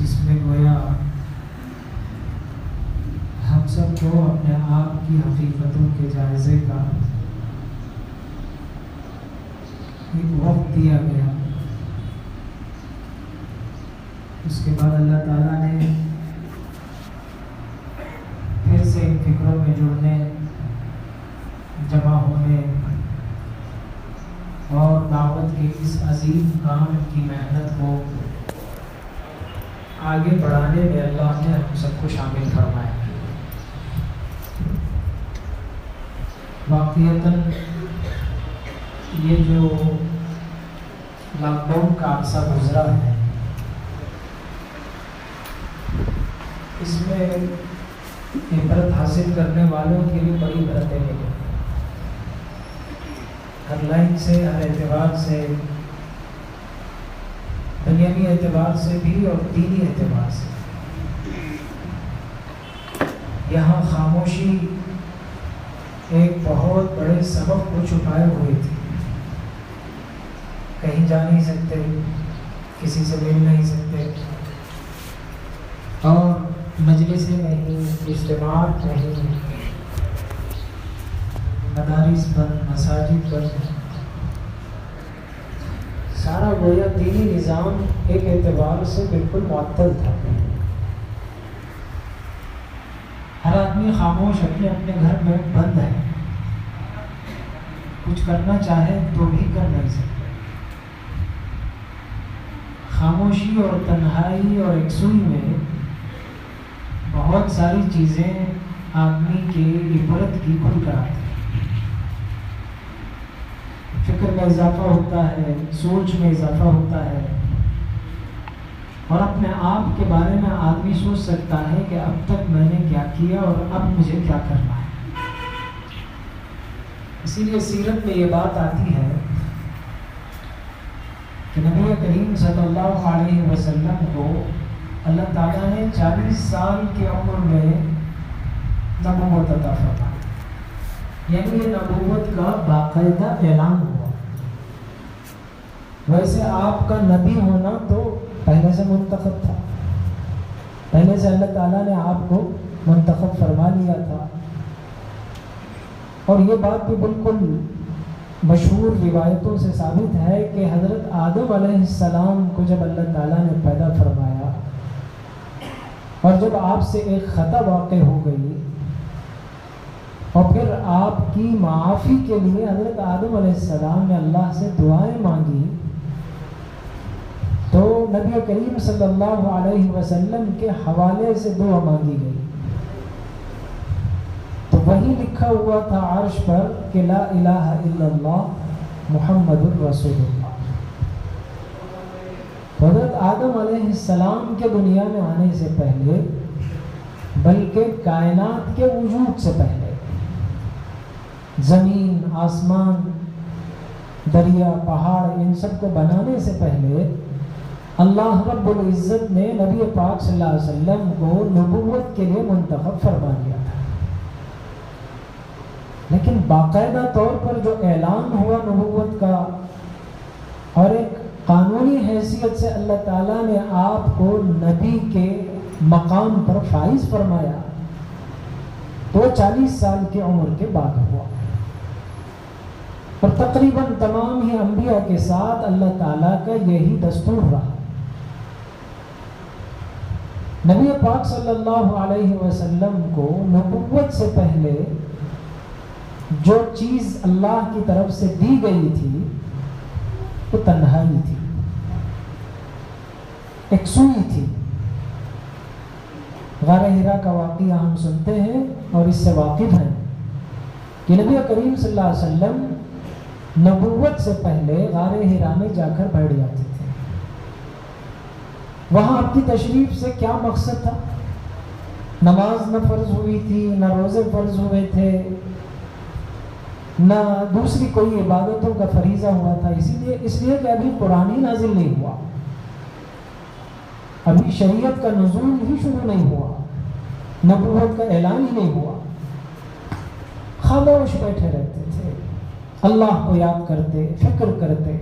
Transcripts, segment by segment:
جس میں گویا ہم سب کو اپنے آپ کی حقیقتوں کے جائزے کا ایک وقت دیا گیا. اس کے بعد اللہ تعالیٰ نے پھر سے ان فکروں میں جڑنے، جمع ہونے اور دعوت کے اس عظیم کام کی محنت کو آگے بڑھانے میں اللہ نے ہم سب کو شامل فرمایا. واقعتاً یہ جو لاک ڈاؤن کا عرصہ گزرا ہے، اس میں عبرت حاصل کرنے والوں کے لیے بڑی عبرتیں ملی. ہر لائن سے، ہر اعتبار سے، دنیاوی اعتبار سے بھی اور دینی اعتبار سے. یہاں خاموشی ایک بہت بڑے سبب کو چھپائے ہوئے تھی. کہیں جا نہیں سکتے، کسی سے مل نہیں سکتے، اور مجلسیں نہیں، اجتماعات نہیں، مدارس بند، مساجد بند. سارا گویا دینی نظام ایک اعتبار سے بالکل معطل تھا. ہر آدمی خاموش اپنے اپنے گھر میں بند ہے، کچھ کرنا چاہے تو بھی کر نہیں سکتے. خاموشی اور تنہائی اور یکسوئی میں بہت ساری چیزیں آدمی کے عبرت کی کھل کر آتی ہیں. فکر میں اضافہ ہوتا ہے، سوچ میں اضافہ ہوتا ہے، اور اپنے آپ کے بارے میں آدمی سوچ سکتا ہے کہ اب تک میں نے کیا کیا اور اب مجھے کیا کرنا ہے. اسی لیے سیرت میں یہ بات آتی ہے کہ نبی کریم صلی اللہ علیہ وسلم کو اللہ تعالیٰ نے 40 سال کی عمر میں نبوت عطا فرمائی. یعنی یہ نبوت کا باقاعدہ اعلان ہوا. ویسے آپ کا نبی ہونا تو پہلے سے منتخب تھا، پہلے سے اللہ تعالیٰ نے آپ کو منتخب فرما لیا تھا. اور یہ بات بھی بالکل مشہور روایتوں سے ثابت ہے کہ حضرت آدم علیہ السلام کو جب اللہ تعالیٰ نے پیدا فرمایا اور جب آپ سے ایک خطا واقع ہو گئی اور پھر آپ کی معافی کے لیے حضرت آدم علیہ السلام نے اللہ سے دعائیں مانگی، تو نبی کریم صلی اللہ علیہ وسلم کے حوالے سے دعا مانگی گئی. تو وہی لکھا ہوا تھا عرش پر کہ لا الہ الا اللہ محمد الرسول اللہ. حضرت آدم علیہ السلام کے دنیا میں آنے سے پہلے، بلکہ کائنات کے وجود سے پہلے، زمین، آسمان، دریا، پہاڑ، ان سب کو بنانے سے پہلے اللہ رب العزت نے نبی پاک صلی اللہ علیہ وسلم کو نبوت کے لیے منتخب فرما دیا تھا. لیکن باقاعدہ طور پر جو اعلان ہوا نبوت کا اور ایک قانونی حیثیت سے اللہ تعالیٰ نے آپ کو نبی کے مقام پر فائز فرمایا، تو 40 سال کی عمر کے بعد ہوا. اور تقریباً تمام ہی انبیاء کے ساتھ اللہ تعالیٰ کا یہی دستور رہا. نبی پاک صلی اللہ علیہ وسلم کو نبوت سے پہلے جو چیز اللہ کی طرف سے دی گئی تھی وہ تنہائی تھی، یکسوئی تھی. غار حرا کا واقعہ ہم سنتے ہیں اور اس سے واقف ہیں کہ نبی کریم صلی اللہ علیہ وسلم نبوت سے پہلے غار حرا میں جا کر بیٹھ جاتے تھے. وہاں آپ کی تشریف سے کیا مقصد تھا؟ نماز نہ فرض ہوئی تھی، نہ روزے فرض ہوئے تھے، نہ دوسری کوئی عبادتوں کا فریضہ ہوا تھا. اس لیے کہ ابھی قرآن ہی نازل نہیں ہوا، ابھی شریعت کا نزول ہی شروع نہیں ہوا، نبوت کا اعلان ہی نہیں ہوا. خاموش بیٹھے رہتے تھے، اللہ کو یاد کرتے، فکر کرتے،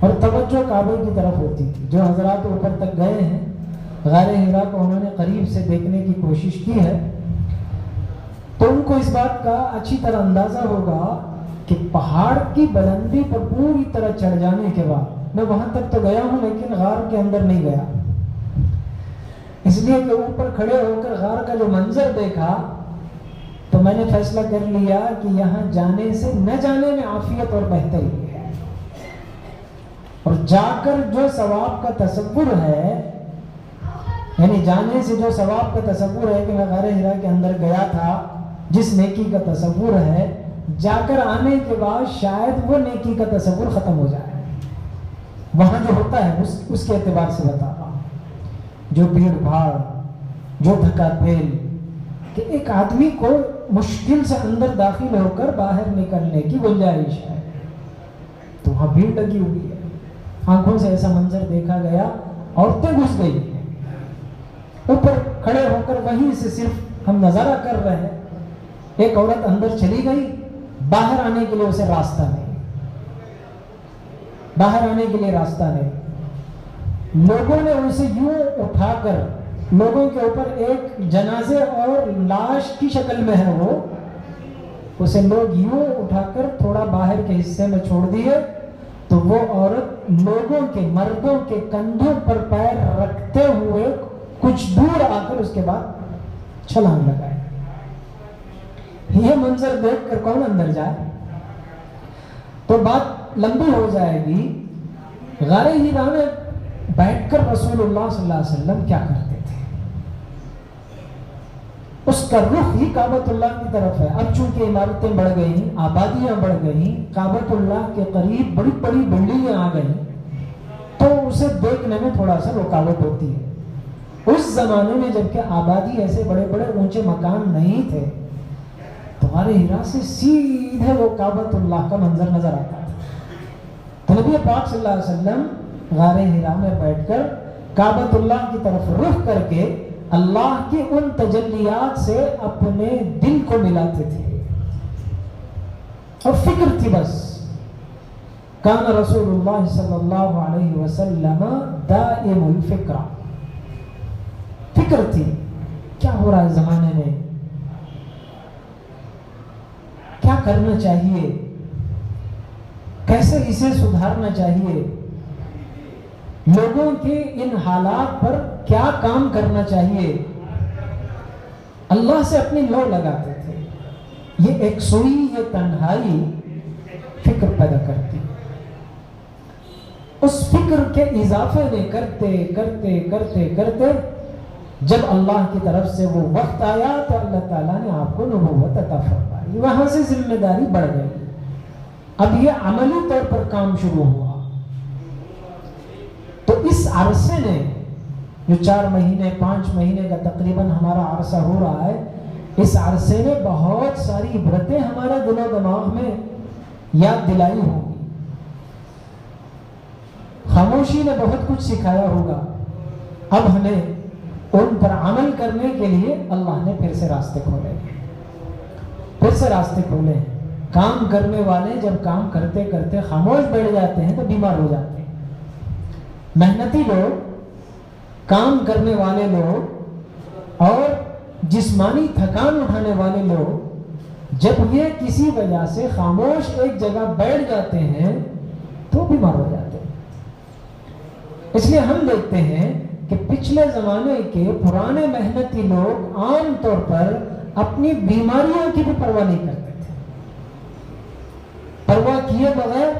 اور توجہ کعبے کی طرف ہوتی تھی. جو حضرات اوپر تک گئے ہیں غار حرا کو انہوں نے قریب سے دیکھنے کی کوشش کی ہے تو ان کو اس بات کا اچھی طرح اندازہ ہوگا کہ پہاڑ کی بلندی پر پوری طرح چڑھ جانے کے بعد، میں وہاں تک تو گیا ہوں لیکن غار کے اندر نہیں گیا، اس لیے کہ اوپر کھڑے ہو کر غار کا جو منظر دیکھا تو میں نے فیصلہ کر لیا کہ یہاں جانے سے نہ جانے میں عافیت اور بہتری ہے، اور جا کر جو ثواب کا تصور ہے، یعنی جانے سے جو ثواب کا تصور ہے کہ میں غار حرا کے اندر گیا تھا، جس نیکی کا تصور ہے، جا کر آنے کے بعد شاید وہ نیکی کا تصور ختم ہو جائے۔ وہاں جو ہوتا ہے اس کے اعتبار سے بتا رہا ہوں، جو بھیڑ بھاڑ، جو دھکا پھیل، کہ ایک آدمی کو مشکل سے اندر داخل ہو کر باہر نکلنے کی گنجائش ہے، تو وہاں بھیڑ لگی ہوئی ہے، آنکھوں سے ایسا منظر دیکھا گیا، عورتیں گھس گئی ہیں، اوپر کھڑے ہو کر وہیں سے صرف ہم نظارہ کر رہے ہیں، ایک عورت اندر چلی گئی، باہر آنے کے لیے اسے راستہ نہیں، باہر آنے کے لیے راستہ نہیں، لوگوں نے اسے یوں اٹھا کر، لوگوں کے اوپر ایک جنازے اور لاش کی شکل میں ہے وہ، اسے لوگ یوں اٹھا کر تھوڑا باہر کے حصے میں چھوڑ دیے، تو وہ عورت لوگوں کے، مردوں کے کندھوں پر پیر رکھتے ہوئے کچھ دور آ کر اس کے بعد چھلانگ لگائے۔ یہ منظر دیکھ کر کون اندر جائے؟ تو بات لمبی ہو جائے گی۔ غار حرا میں بیٹھ کر رسول اللہ صلی اللہ علیہ وسلم کیا کرتے تھے؟ اس کا رخ ہی کعبۃ اللہ کی طرف ہے۔ اب چونکہ عمارتیں بڑھ گئیں، آبادیاں بڑھ گئیں، کعبۃ اللہ کے قریب بڑی بڑی بلڈنگیں آ گئیں، تو اسے دیکھنے میں تھوڑا سا رکاوٹ ہوتی ہے۔ اس زمانے میں جبکہ آبادی ایسے بڑے بڑے اونچے مکان نہیں تھے، تو غار حرا سے سیدھے وہ کعبۃ اللہ کا منظر نظر آتا تھا۔ تو نبی پاک صلی اللہ علیہ وسلم غار حرا میں بیٹھ کر کعبۃ اللہ کی طرف رخ کر کے اللہ کی ان تجلیات سے اپنے دل کو ملاتے تھے، اور فکر تھی بس۔ کان رسول اللہ صلی اللہ علیہ وسلم دائم الفکرہ، فکر تھی کیا ہو رہا ہے زمانے میں، کیا کرنا چاہیے، کیسے اسے سدھارنا چاہیے، لوگوں کے ان حالات پر کیا کام کرنا چاہیے۔ اللہ سے اپنی لو لگاتے تھے۔ یہ ایک سوئی، یہ تنہائی فکر پیدا کرتی، اس فکر کے اضافے میں کرتے کرتے کرتے کرتے جب اللہ کی طرف سے وہ وقت آیا تو اللہ تعالیٰ نے آپ کو نبوت عطا فرمائی، وہاں سے ذمہ داری بڑھ گئی، اب یہ عملی طور پر کام شروع ہوا۔ تو اس عرصے نے جو 4 مہینے 5 مہینے کا تقریباً ہمارا عرصہ ہو رہا ہے، اس عرصے نے بہت ساری عبرتیں ہمارے دل و دماغ میں یاد دلائی ہوں گی، خاموشی نے بہت کچھ سکھایا ہوگا۔ اب ہمیں ان پر عمل کرنے کے لیے اللہ نے پھر سے راستے کھولے، پھر سے راستے کھولے ہیں۔ کام کرنے والے جب کام کرتے کرتے خاموش بیٹھ جاتے ہیں تو بیمار ہو جاتے ہیں۔ محنتی لوگ، کام کرنے والے لوگ اور جسمانی تھکان اٹھانے والے لوگ جب یہ کسی وجہ سے خاموش ایک جگہ بیٹھ جاتے ہیں تو بیمار ہو جاتے ہیں۔ اس لیے ہم دیکھتے ہیں کہ پچھلے زمانے کے پرانے محنتی لوگ عام طور پر اپنی بیماریوں کی بھی پرواہ نہیں کرتے تھے، پرواہ کیے بغیر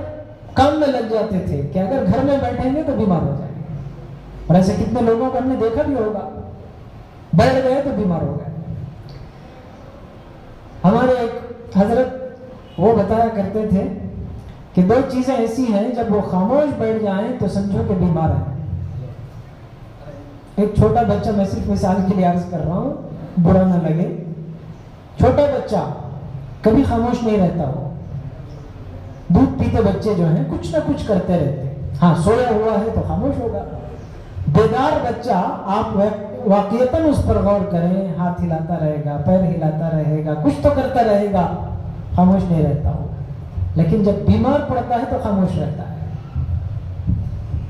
کام میں لگ جاتے تھے کہ اگر گھر میں بیٹھیں گے تو بیمار ہو جائیں گے۔ اور ایسے کتنے لوگوں کو ہم نے دیکھا بھی ہوگا، بیٹھ گئے تو بیمار ہو گئے۔ ہمارے ایک حضرت وہ بتایا کرتے تھے کہ 2 چیزیں ایسی ہیں جب وہ خاموش بیٹھ جائیں تو سمجھو کہ بیمار ہیں۔ ایک چھوٹا بچہ، میں صرف مثال کے لیے عرض کر رہا ہوں، برا نہ لگے، چھوٹا بچہ کبھی خاموش نہیں رہتا، ہو دودھ پیتے بچے جو ہیں کچھ نہ کچھ کرتے رہتے ہیں، ہاں سویا ہوا ہے تو خاموش ہوگا۔ بیدار بچہ آپ واقعتاً اس پر غور کریں، ہاتھ ہلاتا رہے گا، پیر ہلاتا رہے گا، کچھ تو کرتا رہے گا، خاموش نہیں رہتا ہو۔ لیکن جب بیمار پڑتا ہے تو خاموش رہتا ہے،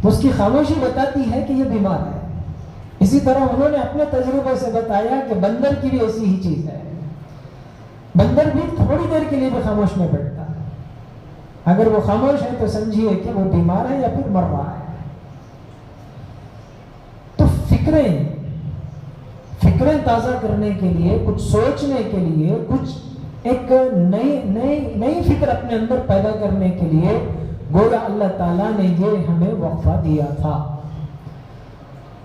تو اس کی خاموشی بتاتی ہے کہ یہ بیمار ہے۔ اس اسی طرح انہوں نے اپنے تجربے سے بتایا کہ بندر کی بھی ایسی ہی چیز ہے، بندر بھی تھوڑی دیر کے لیے بھی خاموش نہیں بیٹھتا، اگر وہ خاموش ہے تو سمجھیے کہ وہ بیمار ہے یا پھر مر رہا ہے۔ تو فکریں تازہ کرنے کے لیے، کچھ سوچنے کے لیے، کچھ ایک نئی فکر اپنے اندر پیدا کرنے کے لیے گویا اللہ تعالیٰ نے یہ ہمیں وقفہ دیا تھا۔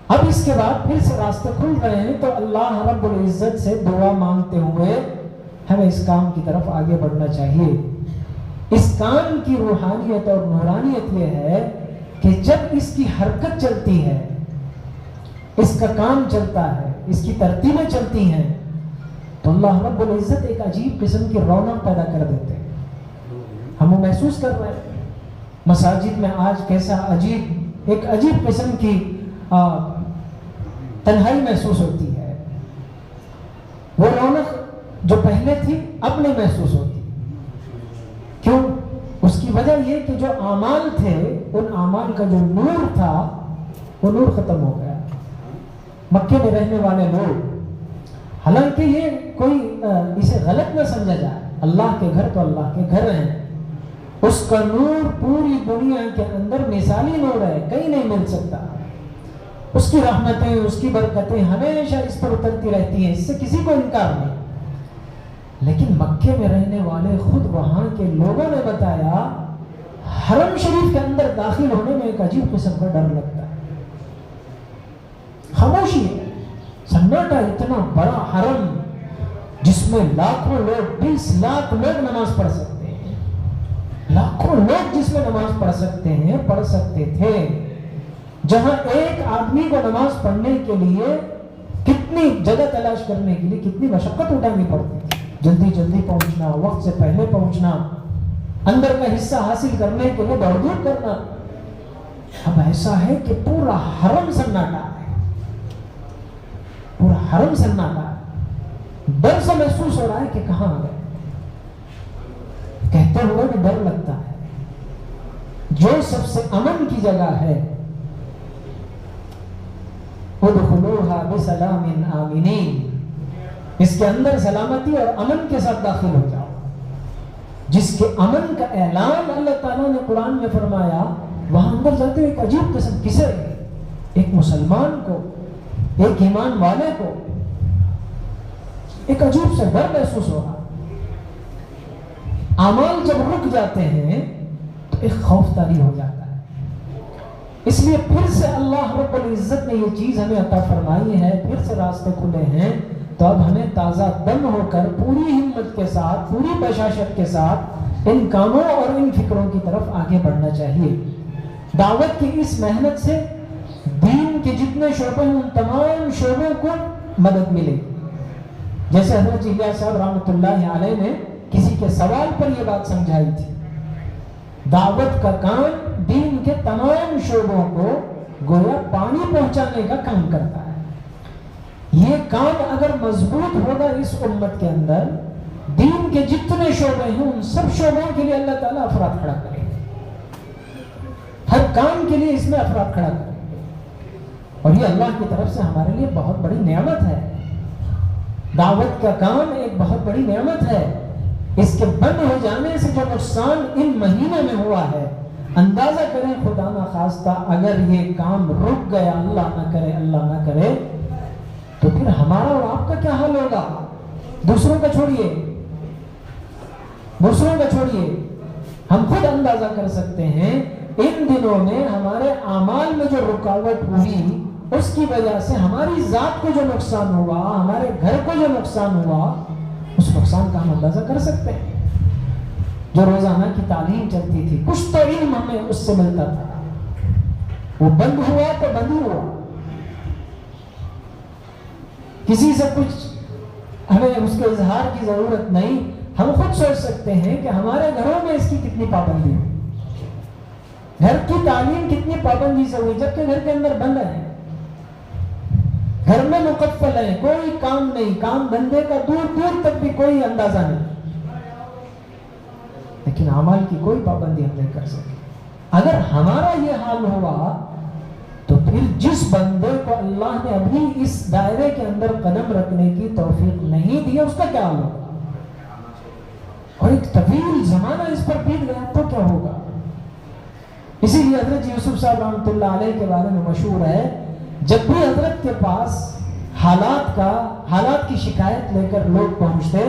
اب اس کے بعد پھر سے راستے کھل رہے ہیں، تو اللہ رب العزت سے دعا مانگتے ہوئے ہمیں اس کام کی طرف آگے بڑھنا چاہیے۔ اس کام کی روحانیت اور نورانیت یہ ہے کہ جب اس کی حرکت چلتی ہے، اس کا کام چلتا ہے، اس کی ترتیبیں چلتی ہیں، تو اللہ رب العزت ایک عجیب قسم کی رونق پیدا کر دیتے ہیں۔ ہم وہ محسوس کر رہے ہیں مساجد میں آج کیسا ایک عجیب قسم کی تنہائی محسوس ہوتی ہے۔ وہ رونق جو پہلے تھی اب نہیں محسوس ہوتی۔ کیوں؟ اس کی وجہ یہ کہ جو اعمال تھے، ان اعمال کا جو نور تھا وہ نور ختم ہو گیا۔ مکے میں رہنے والے لوگ، حالانکہ یہ کوئی اسے غلط نہ سمجھا جائے، اللہ کے گھر تو اللہ کے گھر ہیں، اس کا نور پوری دنیا کے اندر مثالی نور ہے، کہیں نہیں مل سکتا۔ اس کی رحمتیں، اس کی برکتیں ہمیشہ اس پر اترتی رہتی ہیں، اس سے کسی کو انکار نہیں۔ لیکن مکے میں رہنے والے خود وہاں کے لوگوں نے بتایا، حرم شریف کے اندر داخل ہونے میں ایک عجیب قسم کا ڈر لگتا ہے۔ خاموشی ہے، سناٹا، اتنا بڑا حرم جس میں لاکھوں لوگ، 20 لاکھ لوگ نماز پڑھ سکتے ہیں، لاکھوں لوگ جس میں نماز پڑھ سکتے ہیں، پڑھ سکتے تھے، جہاں ایک آدمی کو نماز پڑھنے کے لیے کتنی جگہ تلاش کرنے کے لیے کتنی مشقت اٹھانی پڑتی تھی، جلدی پہنچنا، وقت سے پہلے پہنچنا، اندر کا حصہ حاصل کرنے کے لیے دوڑ دھوپ کرنا۔ اب ایسا ہے کہ پورا حرم سناٹا ہے، پورا حرم سناٹا ہے، ڈر سے محسوس ہو رہا ہے کہ کہاں آ گئے، کہتے ہوئے بھی ڈر لگتا ہے۔ جو سب سے امن کی جگہ ہے، ادخلوها بسلام آمنین، اس کے اندر سلامتی اور امن کے ساتھ داخل ہو جاؤ۔ جس کے امن کا اعلان اللہ تعالیٰ نے قرآن میں فرمایا، وہاں اندر جاتے ہوئے ایک عجیب قسم، کسے؟ ایک مسلمان کو، ایک ایمان والے کو ایک عجیب سے ڈر محسوس ہو رہا۔ اعمال جب رک جاتے ہیں تو ایک خوف طاری ہو جاتا ہے۔ اس لیے پھر سے اللہ رب العزت نے یہ چیز ہمیں عطا فرمائی ہے، پھر سے راستے کھلے ہیں، تو اب ہمیں تازہ دم ہو کر پوری ہمت کے ساتھ، پوری بشاشت کے ساتھ ان کاموں اور ان فکروں کی طرف آگے بڑھنا چاہیے۔ دعوت کی اس محنت سے دین کے جتنے شعبے ہیں، ان تمام شعبوں کو مدد ملے۔ جیسے حضرت الیاس صاحب رحمۃ اللہ علیہ نے کسی کے سوال پر یہ بات سمجھائی تھی، دعوت کا کام دین کے تمام شعبوں کو گویا پانی پہنچانے کا کام کرتا ہے۔ یہ کام اگر مضبوط ہوگا اس امت کے اندر، دین کے جتنے شعبے ہیں ان سب شعبوں کے لیے اللہ تعالیٰ افراد کھڑا کرے گا، ہر کام کے لیے اس میں افراد کھڑا کرے گا، اور یہ اللہ کی طرف سے ہمارے لیے بہت بڑی نعمت ہے۔ دعوت کا کام ایک بہت بڑی نعمت ہے۔ اس کے بند ہو جانے سے جو نقصان ان مہینوں میں ہوا ہے، اندازہ کریں خدا نہ خواستہ اگر یہ کام رک گیا، اللہ نہ کرے، تو پھر ہمارا اور آپ کا کیا حال ہوگا؟ دوسروں کا چھوڑیے، ہم خود اندازہ کر سکتے ہیں ان دنوں میں ہمارے اعمال میں جو رکاوٹ ہوئی، اس کی وجہ سے ہماری ذات کو جو نقصان ہوا، ہمارے گھر کو جو نقصان ہوا، اس نقصان کا ہم اندازہ کر سکتے ہیں۔ جو روزانہ کی تعلیم چلتی تھی، کچھ تو علم ہمیں اس سے ملتا تھا، وہ بند ہوا تو بند ہوا، کسی سے کچھ ہمیں اس کے اظہار کی ضرورت نہیں۔ ہم خود سوچ سکتے ہیں کہ ہمارے گھروں میں اس کی کتنی پابندی ہوئی، گھر کی تعلیم کتنی پابندی سے ہوئی، جبکہ گھر کے اندر بند ہے، گھر میں مقفل ہے، کوئی کام نہیں، کام دھندے کا دور تک بھی کوئی اندازہ نہیں، لیکن اعمال کی کوئی پابندی ہم نہیں کر سکتے۔ اگر ہمارا یہ حال ہوا تو پھر جس بندے کو اللہ نے ابھی اس دائرے کے اندر قدم رکھنے کی توفیق نہیں دی اس کا کیا ہوگا؟ اور ایک طویل زمانہ اس پر بیت گیا تو کیا ہوگا؟ اسی لیے حضرت یوسف صاحب رحمۃ اللہ علیہ کے بارے میں مشہور ہے، جب بھی حضرت کے پاس حالات کی شکایت لے کر لوگ پہنچتے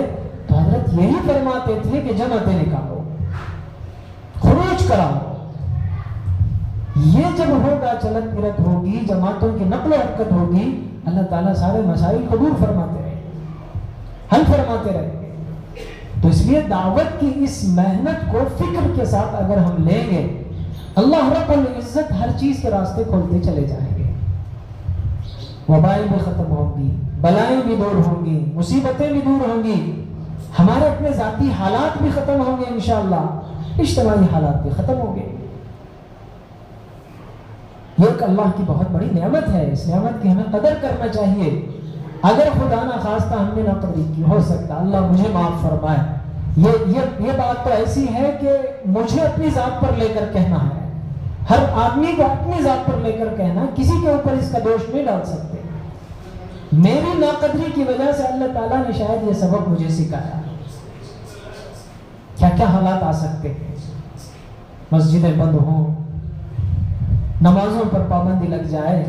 تو حضرت یہی فرماتے تھے کہ جماعتیں نکالو، خروج کراؤ۔ یہ جب ہوگا، چلت پھرت ہوگی، جماعتوں کی نقل و حرکت ہوگی، اللہ تعالیٰ سارے مسائل کو دور فرماتے رہے، حل فرماتے رہے۔ تو اس لیے دعوت کی اس محنت کو فکر کے ساتھ اگر ہم لیں گے، اللہ رب العزت ہر چیز کے راستے کھولتے چلے جائیں گے۔ وبائیں بھی ختم ہوں گی، بلائیں بھی دور ہوں گی، مصیبتیں بھی دور ہوں گی، ہمارے اپنے ذاتی حالات بھی ختم ہوں گے انشاءاللہ، اجتماعی حالات بھی ختم ہوں گے۔ یہ ایک اللہ کی بہت بڑی نعمت ہے، اس نعمت کی ہمیں قدر کرنا چاہیے۔ اگر خدا نہ خواستہ ہم نے ناقدری کی، ہو سکتا اللہ مجھے معاف فرمائے، یہ بات تو ایسی ہے کہ مجھے اپنی ذات پر لے کر کہنا ہے، ہر آدمی کو اپنی ذات پر لے کر کہنا، کسی کے اوپر اس کا دوش نہیں ڈال سکتے۔ میری ناقدری کی وجہ سے اللہ تعالیٰ نے شاید یہ سبق مجھے سکھایا۔ کیا کیا حالات آ سکتے ہیں، مسجدیں بند ہوں، نمازوں پر پابندی لگ جائے،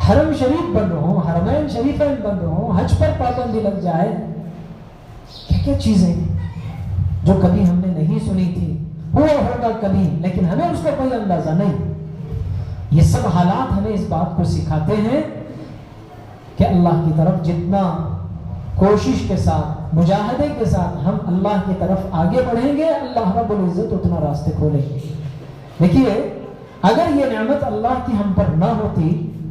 حرم شریف بند ہوں، حرمین شریفین بند ہوں، حج پر پابندی لگ جائے، کیا کیا چیزیں جو کبھی ہم نے نہیں سنی تھی، ہوا ہوگا کبھی لیکن ہمیں اس کا کوئی اندازہ نہیں۔ یہ سب حالات ہمیں اس بات کو سکھاتے ہیں کہ اللہ کی طرف جتنا کوشش کے ساتھ، مجاہدے کے ساتھ ہم اللہ کی طرف آگے بڑھیں گے، اللہ رب العزت اتنا راستے کھولیں گے۔ دیکھیے، اگر یہ نعمت اللہ کی ہم پر نہ ہوتی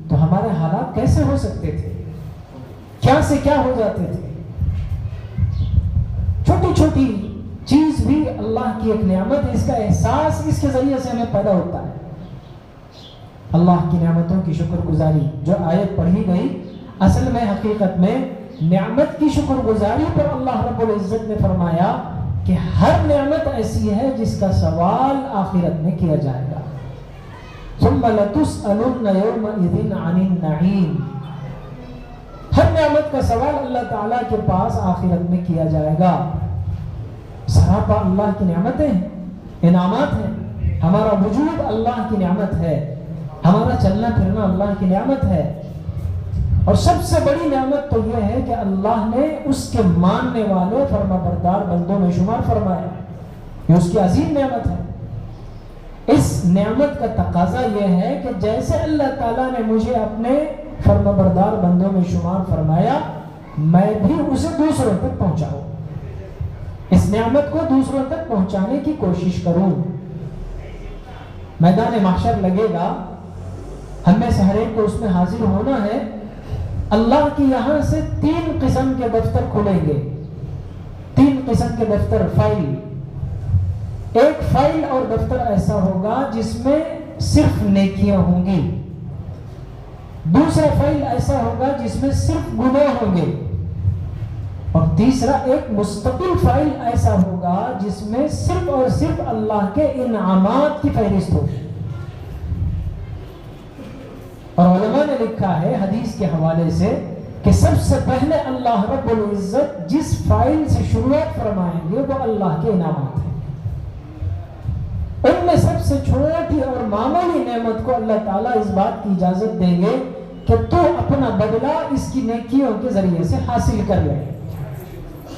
تو ہمارے حالات کیسے ہو سکتے تھے، کیا سے کیا ہو جاتے تھے۔ چھوٹی چھوٹی چیز بھی اللہ کی ایک نعمت ہے، اس کا احساس اس کے ذریعے سے ہمیں پیدا ہوتا ہے۔ اللہ کی نعمتوں کی شکر گزاری جو آیت پڑھی گئی، اصل میں حقیقت میں نعمت کی شکر گزاری پر اللہ رب العزت نے فرمایا کہ ہر نعمت ایسی ہے جس کا سوال آخرت میں کیا جائے گا۔ ثم لتسألن يومئذ عن النعیم، ہر نعمت کا سوال اللہ تعالیٰ کے پاس آخرت میں کیا جائے گا۔ سراپا اللہ کی نعمتیں ہیں، انعامات ہیں، ہمارا وجود اللہ کی نعمت ہے، ہمارا چلنا پھرنا اللہ کی نعمت ہے، اور سب سے بڑی نعمت تو یہ ہے کہ اللہ نے اس کے ماننے والے فرما بردار بندوں میں شمار فرمایا، یہ اس کی عظیم نعمت ہے۔ اس نعمت کا تقاضا یہ ہے کہ جیسے اللہ تعالیٰ نے مجھے اپنے فرما بردار بندوں میں شمار فرمایا، میں بھی اسے دوسروں تک پہنچاؤں، اس نعمت کو دوسروں تک پہنچانے کی کوشش کروں۔ میدان محشر لگے گا، ہم میں سے ہر ایک کو اس میں حاضر ہونا ہے۔ اللہ کی یہاں سے 3 قسم کے دفتر کھلیں گے، 3 قسم کے دفتر، فائل۔ ایک فائل اور دفتر ایسا ہوگا جس میں صرف نیکیاں ہوں گی، دوسرا فائل ایسا ہوگا جس میں صرف گناہ ہوں گے، اور تیسرا ایک مستقل فائل ایسا ہوگا جس میں صرف اور صرف اللہ کے انعامات کی فہرست ہوگی۔ اور علماء نے لکھا ہے حدیث کے حوالے سے کہ سب سے پہلے اللہ رب العزت جس فائل سے شروعات فرمائیں گے وہ اللہ کے انعامات ہیں۔ ان میں سب سے چھوٹی اور معمولی نعمت کو اللہ تعالیٰ اس بات کی اجازت دیں گے کہ تو اپنا بدلہ اس کی نیکیوں کے ذریعے سے حاصل کر لے،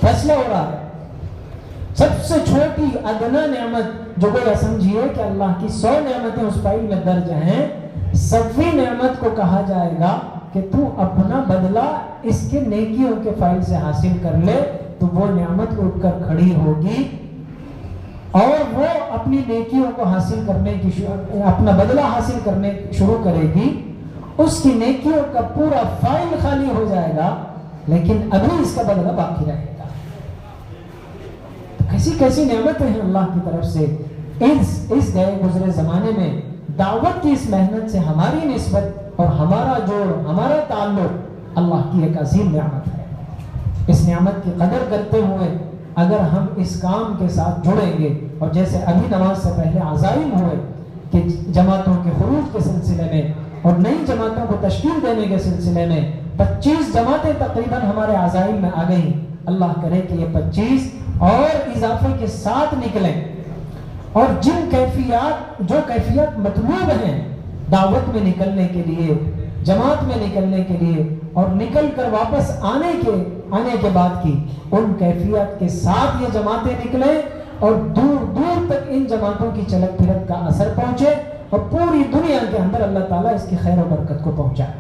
فیصلہ ہو رہا ہے۔ سب سے چھوٹی ادنا نعمت جو کوئی سمجھیے کہ اللہ کی 100 نعمتیں اس فائل میں درج ہیں، 100ویں نعمت کو کہا جائے گا کہ تو اپنا بدلہ اس کے نیکیوں کے فائل سے حاصل کر لے، تو وہ نعمت اٹھ کر کھڑی ہوگی اور وہ اپنی نیکیوں کو حاصل کرنے کی اپنا بدلہ حاصل کرنے شروع کرے گی۔ اس کی نیکیوں کا پورا فائل خالی ہو جائے گا، لیکن ابھی اس کا بدلہ باقی رہے گا۔ کیسی کیسی نعمتیں ہیں اللہ کی طرف سے۔ اس گئے گزرے زمانے میں دعوت کی اس محنت سے ہماری نسبت اور ہمارا جوڑ، ہمارا تعلق اللہ کی ایک عظیم نعمت ہے۔ اس نعمت کی قدر کرتے ہوئے اگر ہم اس کام کے ساتھ جڑیں گے، اور جیسے ابھی نماز سے پہلے عزائم ہوئے کہ جماعتوں کے خروج کے سلسلے میں اور نئی جماعتوں کو تشکیل دینے کے سلسلے میں 25 جماعتیں تقریباً ہمارے عزائم میں آ گئی. اللہ کرے کہ یہ 25 اور اضافے کے ساتھ نکلیں، اور جو کیفیات مطلوب ہیں دعوت میں نکلنے کے لیے، جماعت میں نکلنے کے لیے، اور نکل کر واپس آنے کے بعد کی ان کیفیات کے ساتھ یہ جماعتیں نکلیں، اور دور دور تک ان جماعتوں کی چلک پھرت کا اثر پہنچے، اور پوری دنیا کے اندر اللہ تعالیٰ اس کی خیر و برکت کو پہنچائے.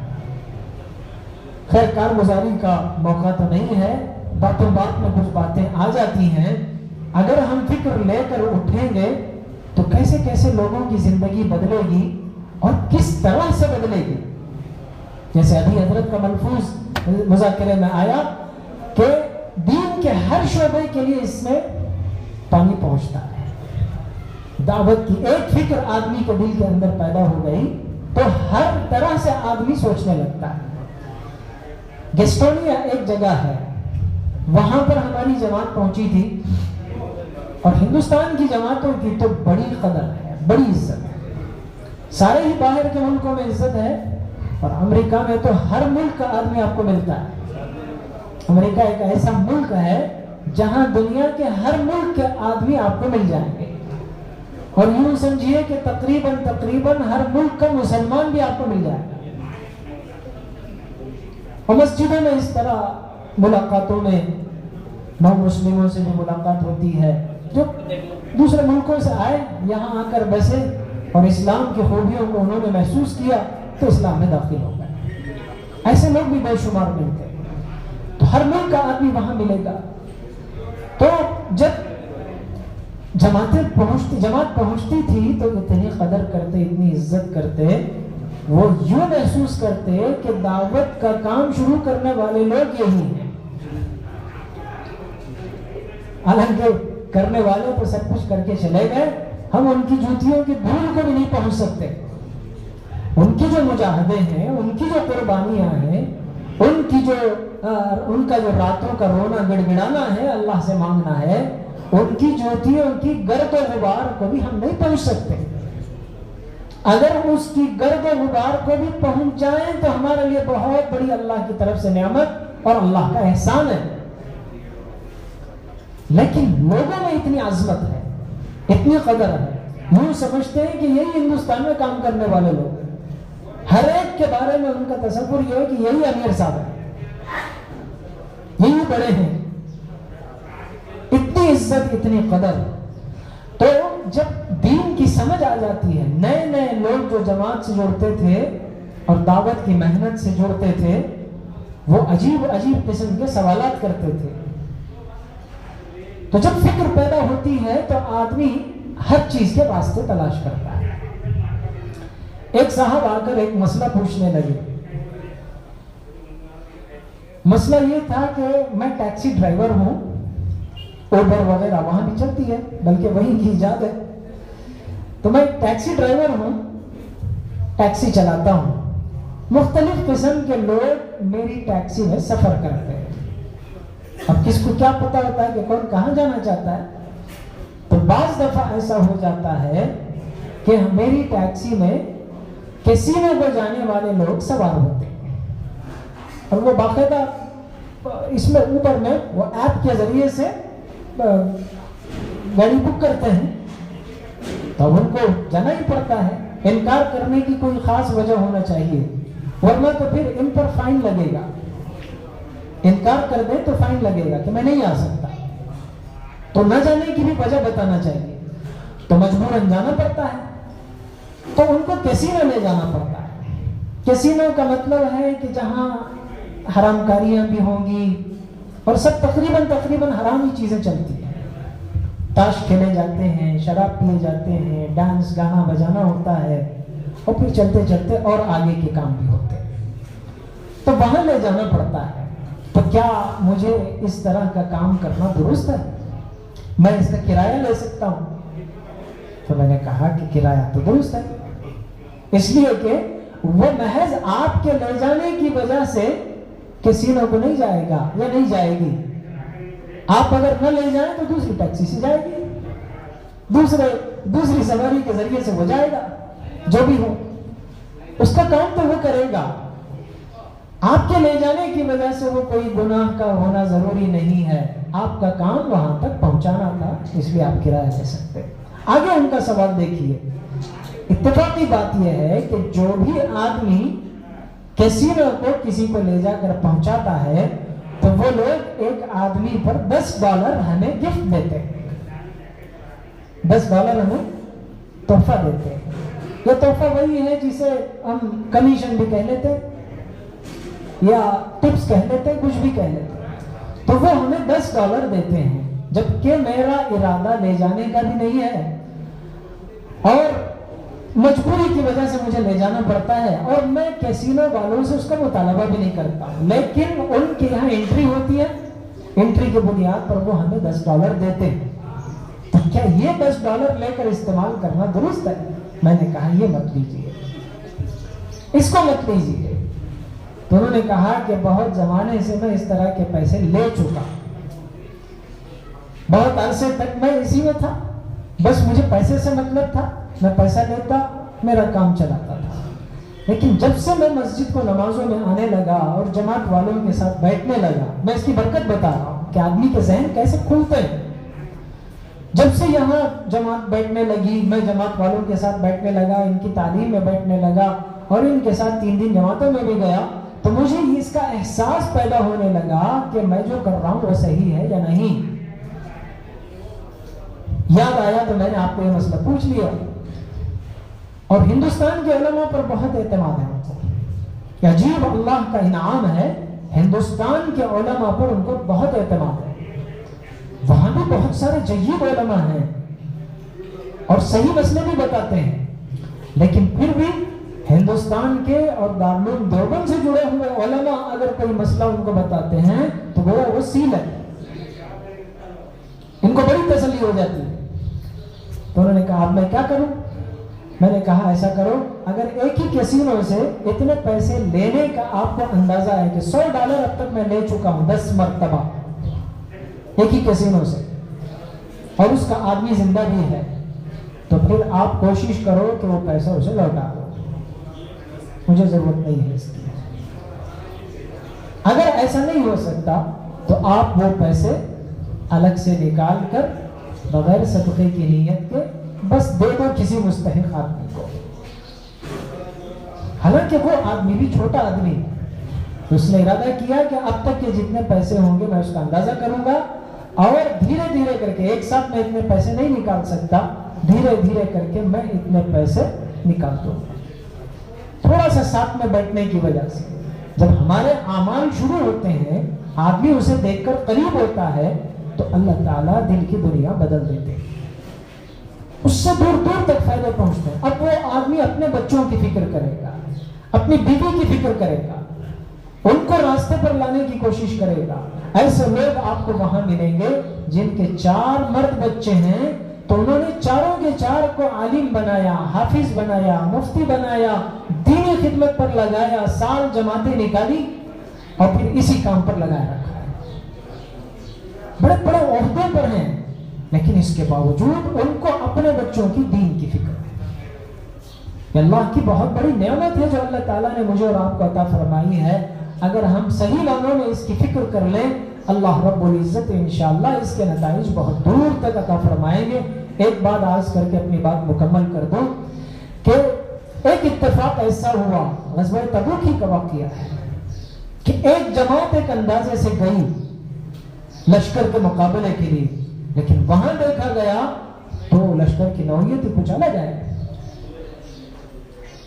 خیر کارگزاری کا موقع تو نہیں ہے، باتوں بات میں کچھ باتیں آ جاتی ہیں. اگر ہم فکر لے کر اٹھیں گے تو کیسے کیسے لوگوں کی زندگی بدلے گی اور کس طرح سے بدلے گی. جیسے ابھی حضرت کا ملفوظ مذاکرے میں آیا کہ دین کے ہر شعبے کے لیے اس میں پانی پہنچتا ہے. دعوت کی ایک فکر آدمی کے دل کے اندر پیدا ہو گئی تو ہر طرح سے آدمی سوچنے لگتا ہے. گیسٹونیا ایک جگہ ہے، وہاں پر ہماری جماعت پہنچی تھی، اور ہندوستان کی جماعتوں کی تو بڑی قدر ہے، بڑی عزت ہے. سارے ہی باہر کے ملکوں میں عزت ہے، اور امریکہ میں تو ہر ملک کا آدمی آپ کو ملتا ہے. امریکہ ایک ایسا ملک ہے جہاں دنیا کے ہر ملک کے آدمی آپ کو مل جائیں گے، اور یوں سمجھیے کہ تقریباً ہر ملک کا مسلمان بھی آپ کو مل جائے گا. اور مسجدوں میں اس طرح ملاقاتوں میں نو مسلموں سے بھی ملاقات ہوتی ہے جو دوسرے ملکوں سے آئے، یہاں آ کر بسے اور اسلام کی خوبیوں کو انہوں نے محسوس کیا تو اسلام میں داخل ہو گئے. ایسے لوگ بھی بے شمار ملتے ہیں، تو ہر ملک کا آدمی وہاں ملے گا. تو جب جماعت پہنچتی تھی تو اتنی قدر کرتے، اتنی عزت کرتے، وہ یوں محسوس کرتے کہ دعوت کا کام شروع کرنے والے لوگ یہی ہیں. حالانکہ کرنے والے تو سب کچھ کر کے چلے گئے، ہم ان کی جوتیوں کی دھول کو بھی نہیں پہنچ سکتے. ان کی جو مجاہدے ہیں، ان کی جو قربانیاں ہیں، ان کا جو راتوں کا رونا گڑگڑانا ہے، اللہ سے مانگنا ہے، ان کی جوتیوں کی گرد و غبار کو بھی ہم نہیں پہنچ سکتے. اگر اس کی گرد و غبار کو بھی پہنچ جائیں تو ہمارے لیے بہت بڑی اللہ کی طرف سے نعمت اور اللہ کا احسان ہے. لیکن لوگوں میں اتنی عظمت ہے، اتنی قدر ہے، یوں سمجھتے ہیں کہ یہی ہندوستان میں کام کرنے والے لوگ ہیں. ہر ایک کے بارے میں ان کا تصور یہ ہے کہ یہی امیر صاحب ہے، یہی بڑے ہیں. اتنی عزت، اتنی قدر. تو جب دین کی سمجھ آ جاتی ہے، نئے نئے لوگ جو جماعت سے جڑتے تھے اور دعوت کی محنت سے جڑتے تھے، وہ عجیب عجیب قسم کے سوالات کرتے تھے. تو جب فکر پیدا ہوتی ہے تو آدمی ہر چیز کے راستے تلاش کرتا ہے. ایک صاحب آ کر ایک مسئلہ پوچھنے لگے. مسئلہ یہ تھا کہ میں ٹیکسی ڈرائیور ہوں، اوبر وغیرہ وہاں بھی چلتی ہے، بلکہ وہی کی ایجاد ہے. تو میں ٹیکسی ڈرائیور ہوں، ٹیکسی چلاتا ہوں. مختلف قسم کے لوگ میری ٹیکسی میں سفر کرتے ہیں. اب کس کو کیا پتا ہوتا ہے کہ کون کہاں جانا چاہتا ہے. تو بعض دفعہ ایسا ہو جاتا ہے کہ میری ٹیکسی میں کسینو کو جانے والے لوگ سوار ہوتے ہیں، اور وہ باقاعدہ اس میں اوپر میں وہ ایپ کے ذریعے سے گاڑی بک کرتے ہیں. تو ان کو جانا ہی پڑتا ہے. انکار کرنے کی کوئی خاص وجہ ہونا چاہیے، ورنہ تو پھر ان پر فائن لگے گا. انکار کر دیں تو فائن لگے گا کہ میں نہیں آ سکتا. تو نہ جانے کی بھی وجہ بتانا چاہیے، تو مجبوراً جانا پڑتا ہے. تو ان کو کیسینو لے جانا پڑتا ہے. کیسینو کا مطلب ہے کہ جہاں حرام کاریاں بھی ہوں گی اور سب تقریباً حرام ہی چیزیں چلتی ہیں. تاش کھیلے جاتے ہیں، شراب پیے جاتے ہیں، ڈانس گانا بجانا ہوتا ہے، اور پھر چلتے چلتے اور آگے کے کام بھی ہوتے ہیں. تو وہاں لے جانا پڑتا ہے. تو کیا مجھے اس طرح کا کام کرنا درست ہے؟ میں اس کا کرایہ لے سکتا ہوں؟ تو میں نے کہا کہ کرایہ تو درست ہے، اس لیے کہ وہ محض آپ کے لے جانے کی وجہ سے کسینو کو نہیں جائے گا یا نہیں جائے گی. آپ اگر نہ لے جائیں تو دوسری ٹیکسی سے جائے گی، دوسری سواری کے ذریعے سے ہو جائے گا، جو بھی ہو. اس کا کام تو وہ کرے گا، آپ کے لے جانے کی وجہ سے وہ کوئی گناہ کا ہونا ضروری نہیں ہے، آپ کا کام وہاں تک پہنچانا تھا، اس لیے آپ کرایہ دے سکتے۔ آگے ان کا سوال دیکھیے، اتفاقی بات یہ ہے کہ جو بھی آدمی کیسینو کو کسی کو لے جا کر پہنچاتا ہے تو وہ لوگ ایک آدمی پر $10 ہمیں گفٹ دیتے ہیں، $10 ہمیں تحفہ دیتے ہیں۔ یہ تحفہ وہی ہے جسے ہم کمیشن بھی کہہ لیتے یا ٹپس کہہ لیتے، کچھ بھی کہہ لیتے، تو وہ ہمیں $10 دیتے ہیں، جبکہ میرا ارادہ لے جانے کا بھی نہیں ہے اور مجبوری کی وجہ سے مجھے لے جانا پڑتا ہے، اور میں کیسینو والوں سے اس کا مطالبہ بھی نہیں کرتا، لیکن ان کے یہاں انٹری ہوتی ہے، انٹری کی بنیاد پر وہ ہمیں $10 دیتے ہیں، تو کیا یہ $10 لے کر استعمال کرنا درست ہے؟ میں نے کہا یہ مت لیجیے، اس کو مت لیجیے۔ تو انہوں نے کہا کہ بہت زمانے سے میں اس طرح کے پیسے لے چکا، بہت عرصے تک میں اسی میں تھا، بس مجھے پیسے سے مطلب تھا، میں پیسہ لیتا میرا کام چلاتا تھا، لیکن جب سے میں مسجد کو نمازوں میں آنے لگا اور جماعت والوں کے ساتھ بیٹھنے لگا، میں اس کی برکت بتا رہا ہوں کہ آدمی کے ذہن کیسے کھلتے ہیں، جب سے یہاں جماعت بیٹھنے لگی، میں جماعت والوں کے ساتھ بیٹھنے لگا، ان کی تعلیم میں بیٹھنے لگا اور ان کے ساتھ 3 دن جماعتوں میں بھی گیا، تو مجھے اس کا احساس پیدا ہونے لگا کہ میں جو کر رہا ہوں وہ صحیح ہے یا نہیں۔ یاد آیا تو میں نے آپ کو یہ مسئلہ پوچھ لیا، اور ہندوستان کے علماء پر بہت اعتماد ہے ان کو، یہ عجیب اللہ کا انعام ہے، ہندوستان کے علماء پر ان کو بہت اعتماد ہے، وہاں بھی بہت سارے جید علماء ہیں اور صحیح مسئلے بھی بتاتے ہیں، لیکن پھر بھی ہندوستان کے اور دارالعلوم دیوبند سے جڑے ہوئے علماء اگر کوئی مسئلہ ان کو بتاتے ہیں تو وہ سیل ہے، ان کو بڑی تسلی ہو جاتی ہے۔ تو انہوں نے کہا اب میں کیا کروں؟ میں نے کہا ایسا کرو، اگر ایک ہی کیسینو سے اتنے پیسے لینے کا آپ کو اندازہ ہے کہ $100 اب تک میں لے چکا ہوں 10 مرتبہ ایک ہی کیسینو سے، اور اس کا آدمی زندہ بھی ہے، تو پھر آپ کوشش کرو کہ وہ پیسہ اسے لوٹا دو، مجھے ضرورت نہیں ہے اس کی۔ اگر ایسا نہیں ہو سکتا تو آپ وہ پیسے الگ سے نکال کر بغیر صدقے کی نیت کے بس دے دو کسی مستحق آدمی کو، حالانکہ وہ آدمی بھی چھوٹا آدمی ہے، اس نے ارادہ کیا کہ اب تک کے جتنے پیسے ہوں گے میں اس کا اندازہ کروں گا، اور دھیرے دھیرے کر کے، ایک ساتھ میں اتنے پیسے نہیں نکال سکتا، دھیرے دھیرے کر کے میں اتنے پیسے نکال دوں گا۔ تھوڑا سا ساتھ میں بیٹھنے کی وجہ سے جب ہمارے اعمال شروع ہوتے ہیں، آدمی اسے دیکھ کر قریب ہوتا ہے تو اللہ تعالیٰ دل کی دنیا بدل دیتے ہیں، اس سے دور دور تک فائدے پہنچتے ہیں۔ اب وہ آدمی اپنے بچوں کی فکر کرے گا، اپنی بیوی کی فکر کرے گا، ان کو راستے پر لانے کی کوشش کرے گا۔ ایسے لوگ آپ کو وہاں ملیں گے جن کے 4 مرد بچے ہیں، تو انہوں نے چاروں کے 4 کو عالم بنایا، حافظ بنایا، مفتی بنایا، دینی خدمت پر لگایا، سال جماعتیں نکالی اور پھر اسی کام پر لگایا رکھا ہے، بڑے بڑے عہدے پر ہیں، لیکن اس کے باوجود ان کو اپنے بچوں کی دین کی فکر ہے۔ یہ اللہ کی بہت بڑی نعمت ہے جو اللہ تعالیٰ نے مجھے اور آپ کو عطا فرمائی ہے۔ اگر ہم صحیح معنوں میں اس کی فکر کر لیں، اللہ رب العزت انشاءاللہ اس کے نتائج بہت دور تک عطا فرمائیں گے۔ ایک بات عرض کر کے اپنی بات مکمل کر دوں کہ ایک اتفاق ایسا ہوا، غزوہ تبوک کا واقعہ ہے، کہ ایک جماعت ایک اندازے سے گئی لشکر کے مقابلے کے لیے، لیکن وہاں دیکھا گیا تو لشکر کی نوعیت ہی کچھ الگ ہے،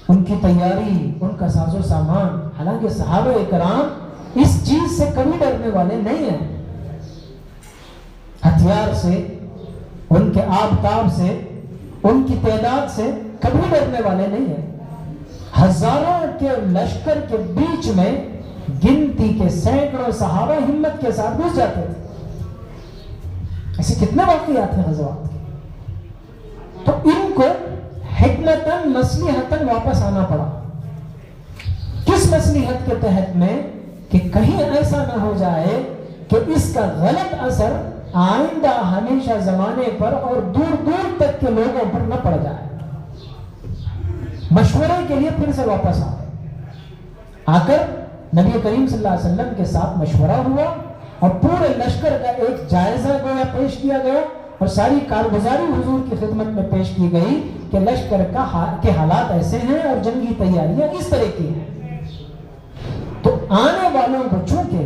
ان کی تیاری، ان کا ساز و سامان، حالانکہ صحابہ اکرام اس چیز سے کبھی ڈرنے والے نہیں ہیں، ہتھیار سے، ان کے آبتاب سے، ان کی تعداد سے کبھی ڈرنے والے نہیں ہیں۔ ہزاروں کے لشکر کے بیچ میں گنتی کے سینکڑوں صحابہ ہمت کے ساتھ گھس جاتے تھے۔ ایسے کتنے واقعات ہیں غزوات کے، تو ان کو حکمتاً مصلحتاً واپس آنا پڑا۔ کس مصلحت کے تحت میں کہ کہیں ایسا نہ ہو جائے کہ اس کا غلط اثر آئندہ ہمیشہ زمانے پر اور دور دور تک کے لوگوں پر نہ پڑ جائے۔ مشورے کے لیے پھر سے واپس آ گئے. آ کر نبی کریم صلی اللہ علیہ وسلم کے ساتھ مشورہ ہوا اور پورے لشکر کا ایک جائزہ گویا پیش کیا گیا اور ساری کارگزاری حضور کی خدمت میں پیش کی گئی کہ لشکر کے حالات ایسے ہیں اور جنگی تیاریاں اس طرح کی ہیں. تو آنے والوں کو چونکہ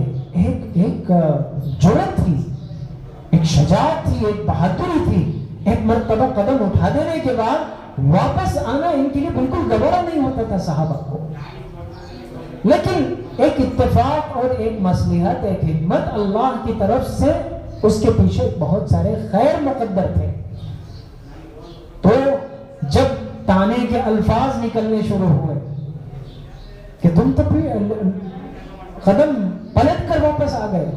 ایک جرأت تھی، ایک شجاعت تھی، ایک بہادری تھی، ایک مرتبہ قدم اٹھا دینے کے بعد واپس آنا ان کے لیے بالکل گوارا نہیں ہوتا تھا صحابہ کو. لیکن ایک اتفاق اور ایک مصلحت، ایک حکمت اللہ کی طرف سے، اس کے پیچھے بہت سارے خیر مقدر تھے. تو جب تانے کے الفاظ نکلنے شروع ہوئے کہ تم تو قدم پلٹ کر واپس آ گئے،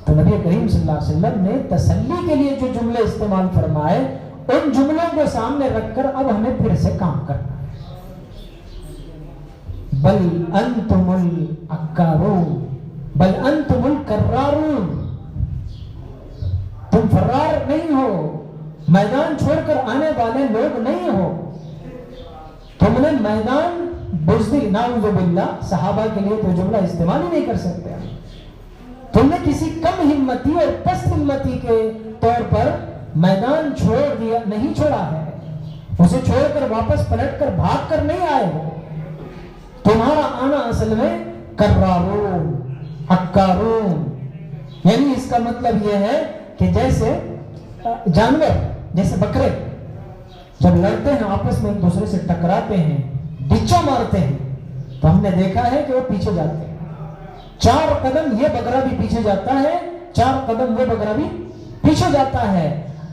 تو نبی کریم صلی اللہ علیہ وسلم نے تسلی کے لیے جو جملے استعمال فرمائے ان جملوں کو سامنے رکھ کر اب ہمیں پھر سے کام کرنا ہے. بل انتم العکارون بل انتم الکرارون، تم فرار نہیں ہو، میدان چھوڑ کر آنے والے لوگ نہیں ہو. تم نے میدان بزدل، نعوذ باللہ، صحابہ کے لیے تو جملہ استعمال ہی نہیں کر سکتے. تم نے کسی کم ہمتی اور پست ہمتی کے طور پر میدان چھوڑ دیا نہیں، چھوڑا ہے، اسے چھوڑ کر واپس پلٹ کر بھاگ کر نہیں آئے ہو. تمہارا آنا اصل میں کرارون، عکارون، یعنی اس کا مطلب یہ ہے کہ جیسے جانور، جیسے بکرے جب لڑتے ہیں آپس میں ایک دوسرے سے ٹکراتے ہیں، ڈچا مارتے ہیں، تو ہم نے دیکھا ہے کہ وہ پیچھے جاتے ہیں. 4 قدم یہ بکرا بھی پیچھے جاتا ہے، 4 قدم وہ بکرا بھی پیچھے جاتا ہے.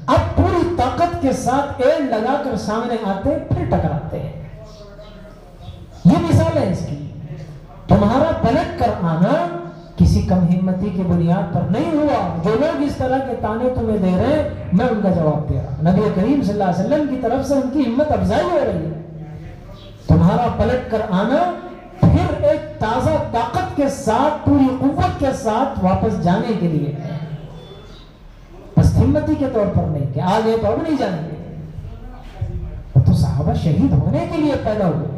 اب پوری طاقت کے ساتھ ایڑ لگا کر سامنے آتے پھر ٹکراتے ہیں. یہ مثال ہے اس کی. تمہارا پلٹ کر آنا کسی کم ہمتی کی بنیاد پر نہیں ہوا. جو لوگ اس طرح کے تانے تمہیں دے رہے ہیں میں ان کا جواب دے رہا ہوں. نبی کریم صلی اللہ علیہ وسلم کی طرف سے ان کی ہمت افزائی ہو رہی ہے. تمہارا پلٹ کر آنا پھر ایک تازہ طاقت کے ساتھ، پوری قوت کے ساتھ واپس جانے کے لیے ہے، بس ہمتی کے طور پر نہیں کہ آگے تو اب نہیں جائیں گے. تو صحابہ شہید ہونے کے لیے پیدا ہوئے،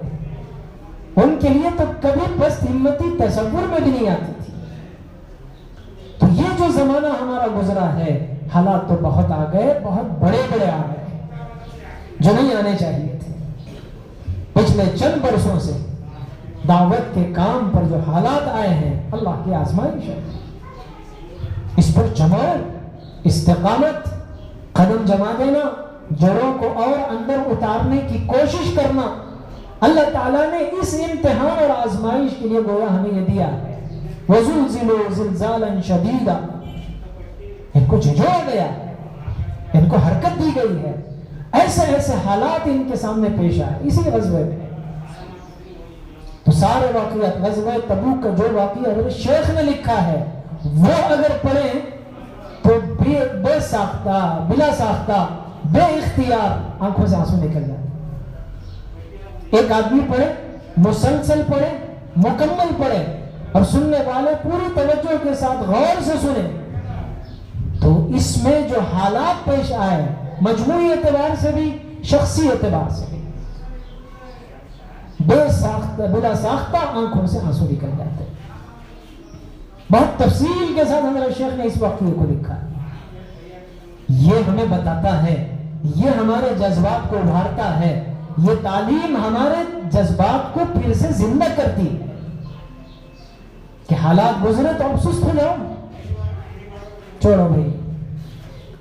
ان کے لیے تو کبھی پست ہمتی تصور میں بھی نہیں آتی تھی. تو یہ جو زمانہ ہمارا گزرا ہے، حالات تو بہت آ گئے، بہت بڑے بڑے آ گئے جو نہیں آنے چاہیے تھے. پچھلے چند برسوں سے دعوت کے کام پر جو حالات آئے ہیں، اللہ کی آزمائش ہے. اس پر جماعت، استقامت، قدم جما دینا، جڑوں کو اور اندر اتارنے کی کوشش کرنا. اللہ تعالیٰ نے اس امتحان اور آزمائش کے لیے گویا ہمیں یہ دیا ہے. وَزُلْزِلُوا زِلْزَالًا شَدِيدًا، ان کو جھنجھوڑا گیا ہے، ان کو حرکت دی گئی ہے. ایسے ایسے حالات ان کے سامنے پیش آئے اسی غزوے میں. تو سارے واقعات، غزوہ تبوک کا جو واقعہ حضرت شیخ نے لکھا ہے وہ اگر پڑھیں تو بے ساختہ، بلا ساختہ، بے اختیار آنکھوں سے آنسو نکل جاتے. ایک آدمی پڑھے، مسلسل پڑھے، مکمل پڑھے اور سننے والے پوری توجہ کے ساتھ غور سے سنیں تو اس میں جو حالات پیش آئے، مجموعی اعتبار سے بھی، شخصی اعتبار سے بھی، بلا ساختہ آنکھوں سے آنسو نکل جاتے. بہت تفصیل کے ساتھ حضرت شیخ نے اس واقعے کو لکھا. یہ ہمیں بتاتا ہے، یہ ہمارے جذبات کو ابھارتا ہے، یہ تعلیم ہمارے جذبات کو پھر سے زندہ کرتی ہے کہ حالات گزرے تو اب سست ہو جاؤ، چھوڑو بھائی،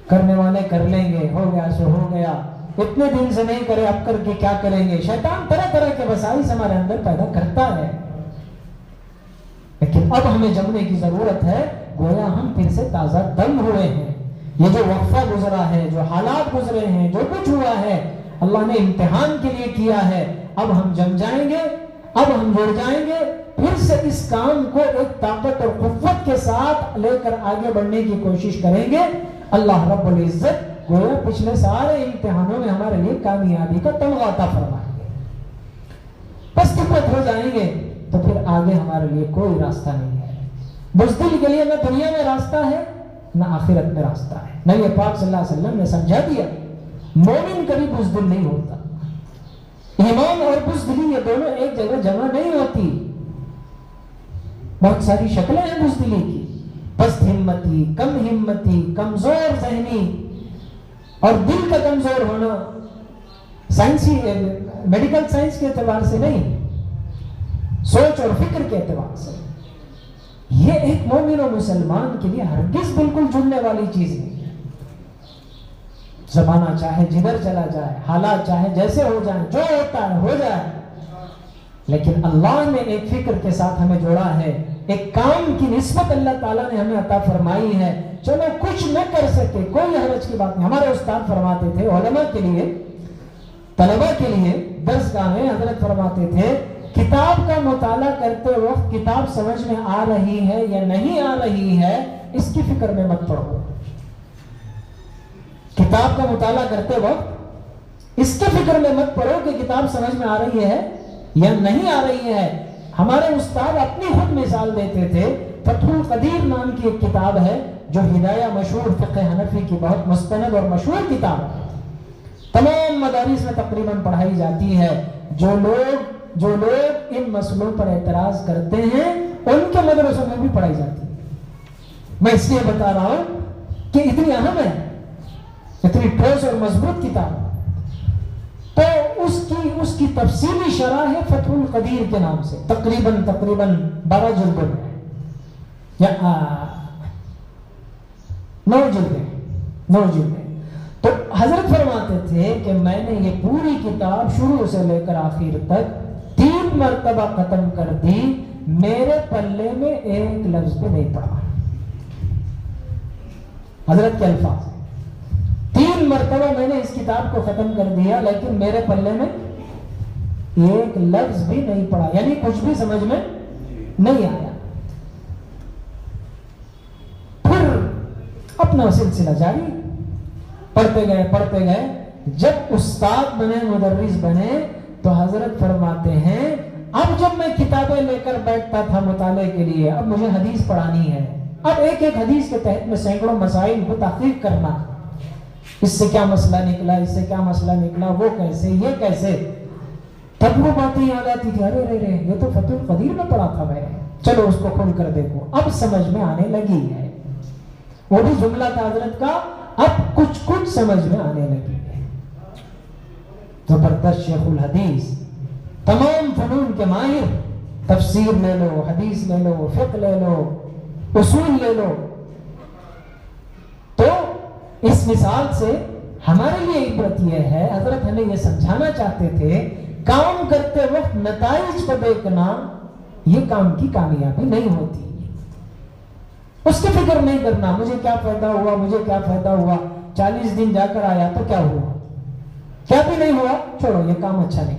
کرنے والے کر لیں گے، ہو گیا سو ہو گیا، اتنے دن سے نہیں کرے اب کر کے کیا کریں گے. شیطان طرح طرح کے وسائل ہمارے اندر پیدا کرتا ہے. لیکن اب ہمیں جمنے کی ضرورت ہے. گویا ہم پھر سے تازہ دم ہوئے ہیں. یہ جو وقفہ گزرا ہے، جو حالات گزرے ہیں، جو کچھ ہوا ہے، اللہ نے امتحان کے لیے کیا ہے. اب ہم جم جائیں گے، اب ہم جڑ جائیں گے، پھر سے اس کام کو ایک طاقت اور قوت کے ساتھ لے کر آگے بڑھنے کی کوشش کریں گے. اللہ رب العزت گویا پچھلے سارے امتحانوں میں ہمارے لیے کامیابی کا تمغہ عطا فرمائیں گے. بس قوت ہو جائیں گے تو پھر آگے ہمارے لیے کوئی راستہ نہیں ہے. بزدل کے لیے نہ دنیا میں راستہ ہے نہ آخرت میں راستہ ہے. نبی پاک صلی اللہ علیہ وسلم نے سمجھا دیا مومن کبھی بزدل نہیں ہوتا. ایمان اور بزدلی یہ دونوں ایک جگہ جمع نہیں ہوتی. بہت ساری شکلیں ہیں بزدلی کی، پست ہمتی، کم ہمتی، کمزور ذہنی اور دل کا کمزور ہونا. سائنسی میڈیکل سائنس کے اعتبار سے نہیں، سوچ اور فکر کے اعتبار سے. یہ ایک مومن و مسلمان کے لیے ہرگز بالکل جڑنے والی چیز نہیں ہے. زمانہ چاہے جدھر چلا جائے، حالات چاہے جیسے ہو جائیں، جو ہوتا ہے ہو جائے، لیکن اللہ نے ایک فکر کے ساتھ ہمیں جوڑا ہے، ایک کام کی نسبت اللہ تعالیٰ نے ہمیں عطا فرمائی ہے. چلو کچھ نہ کر سکے کوئی حرج کی بات نہیں. ہمارے استاد فرماتے تھے علماء کے لیے، طلباء کے لیے درس گاہ میں حضرت فرماتے تھے کتاب کا مطالعہ کرتے وقت کتاب سمجھ میں آ رہی ہے یا نہیں آ رہی ہے اس کی فکر میں مت پڑو. کتاب کا مطالعہ کرتے وقت اس کی فکر میں مت پڑو کہ کتاب سمجھ میں آ رہی ہے یا نہیں آ رہی ہے. ہمارے استاد اپنی خود مثال دیتے تھے. فتح القدیر نام کی ایک کتاب ہے جو ہدایہ مشہور فقہ حنفی کی بہت مستند اور مشہور کتاب ہے، تمام مدارس میں تقریباً پڑھائی جاتی ہے. جو لوگ ان مسئلوں پر اعتراض کرتے ہیں ان کے مدرسوں میں بھی پڑھائی جاتی ہے. میں اس لیے بتا رہا ہوں کہ اتنی اہم ہے، اتنی ٹھوس اور مضبوط کتاب. تو اس کی تفصیلی شرح ہے فتح القدیر کے نام سے، تقریباً 12 جلدوں میں یا 9 جلدیں. تو حضرت فرماتے تھے کہ میں نے یہ پوری کتاب شروع سے لے کر آخر تک 3 مرتبہ ختم کر دی، میرے پلے میں ایک لفظ بھی نہیں پڑا. حضرت کے الفاظ 3 مرتبہ میں نے اس کتاب کو ختم کر دیا لیکن میرے پلے میں ایک لفظ بھی نہیں پڑا، یعنی کچھ بھی سمجھ میں نہیں آیا. پھر اپنا سلسلہ جاری، پڑھتے گئے. جب استاد بنے، مدرس بنے تو حضرت فرماتے ہیں اب جب میں کتابیں لے کر بیٹھتا تھا مطالعے کے لیے، اب مجھے حدیث پڑھانی ہے. اب ایک حدیث کے تحت میں سینکڑوں مسائل کو تحقیق کرنا، اس سے کیا مسئلہ نکلا، اس سے کیا مسئلہ نکلا، وہ کیسے، یہ کیسے. تب وہ باتیں یاد آتی تھی، ارے یہ تو فتح القدیر میں پڑھا تھا میں نے، چلو اس کو کھول کر دیکھو. اب سمجھ میں آنے لگی ہے. وہ بھی جملہ تھا حضرت کا، اب کچھ سمجھ میں آنے لگی ہے. زبردست شیخ الحدیث، تمام فنون کے ماہر، تفسیر لے لو، حدیث لے لو، فقہ لے لو، اصول لے لو. تو اس مثال سے ہمارے لیے عبرت یہ ہے، حضرت ہمیں یہ سمجھانا چاہتے تھے کام کرتے وقت نتائج کو دیکھنا یہ کام کی کامیابی نہیں ہوتی. اس کی فکر نہیں کرنا مجھے کیا فائدہ ہوا، مجھے کیا فائدہ ہوا، 40 دن جا کر آیا تو کیا ہوا، کیا بھی نہیں ہوا، چھوڑو یہ کام اچھا نہیں.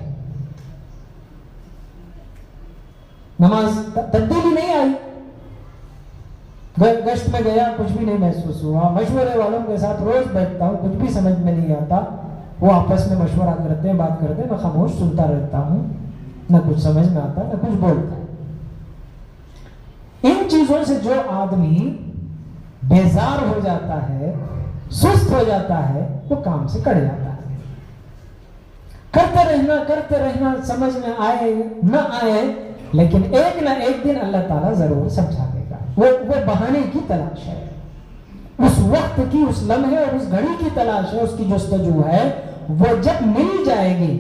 نماز تبدیلی نہیں آئی، گشت میں گیا کچھ بھی نہیں محسوس ہوا. مشورے والوں کے ساتھ روز بیٹھتا ہوں، کچھ بھی سمجھ میں نہیں آتا، وہ آپس میں مشورہ کرتے ہیں، بات کرتے ہیں، میں خاموش سنتا رہتا ہوں، نہ کچھ سمجھ میں آتا نہ کچھ بولتا. ان چیزوں سے جو آدمی بیزار ہو جاتا ہے، سست ہو جاتا ہے، وہ کام سے کٹ جاتا ہے. کرتے رہنا سمجھ میں آئے نہ آئے، لیکن ایک نہ ایک دن اللہ تعالیٰ ضرور سمجھا دے گا. وہ بہانے کی تلاش ہے، اس وقت کی، اس لمحے اور اس گھڑی کی تلاش ہے، اس کی جستجو ہے. وہ جب مل جائے گی،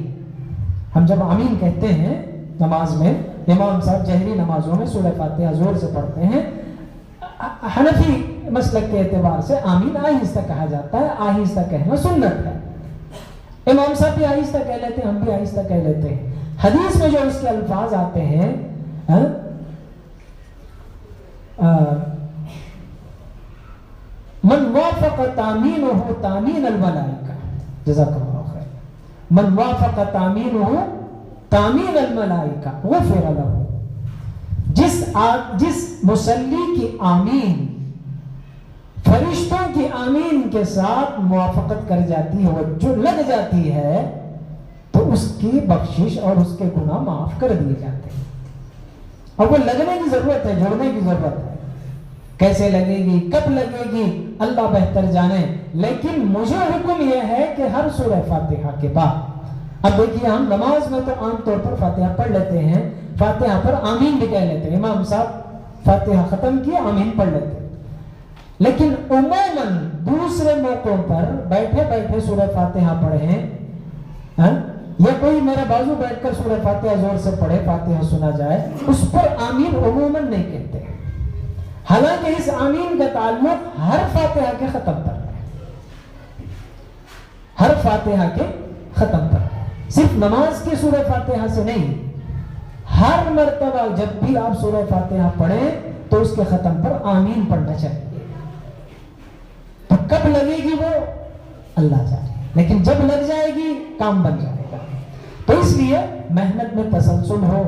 ہم جب آمین کہتے ہیں نماز میں، امام صاحب جہری نمازوں میں سورہ فاتحہ زور سے پڑھتے ہیں. حنفی مسلک کے اعتبار سے آمین آہستہ کہا جاتا ہے، آہستہ کہنا سنت ہے. امام صاحب بھی آہستہ کہہ لیتے ہیں، ہم بھی آہستہ کہہ لیتے ہیں. حدیث میں جو اس کے الفاظ آتے ہیں، من وافق تامینہ تامین الملائکہ، جزاک اللہ خیر، من وافق تامینہ تامین الملائکہ غفر لہ. جس مصلی کی آمین فرشتوں کی آمین کے ساتھ موافقت کر جاتی ہے، وہ جو لگ جاتی ہے، تو اس کی بخشش اور اس کے گناہ معاف کر دیے جاتے ہیں. اور وہ لگنے کی ضرورت ہے، جڑنے کی ضرورت ہے. کیسے لگے گی، کب لگے گی، اللہ بہتر جانے. لیکن مجھے حکم یہ ہے کہ ہر سورہ فاتحہ کے بعد اب دیکھیے ہم نماز میں تو عام طور پر فاتحہ پڑھ لیتے ہیں، فاتحہ پر آمین بھی کہہ لیتے ہیں، امام صاحب فاتحہ ختم کیا آمین پڑھ لیتے ہیں، لیکن عموماً دوسرے موقعوں پر بیٹھے بیٹھے سورہ فاتحہ پڑھیں یا کوئی میرے بازو بیٹھ کر سورہ فاتحہ زور سے پڑھے، فاتحہ سنا جائے، اس پر آمین عموماً نہیں کہتے، حالانکہ اس آمین کا تعلق ہر فاتحہ کے ختم پر ہے، ہر فاتحہ کے ختم پر ہے، صرف نماز کی سورہ فاتحہ سے نہیں، ہر مرتبہ جب بھی آپ سورہ فاتحہ پڑھیں تو اس کے ختم پر آمین پڑھنا چاہیے۔ تو کب لگے گی وہ اللہ جانے، لیکن جب لگ جائے گی کام بن جائے گا۔ تو اس لیے محنت میں تسلسل ہو،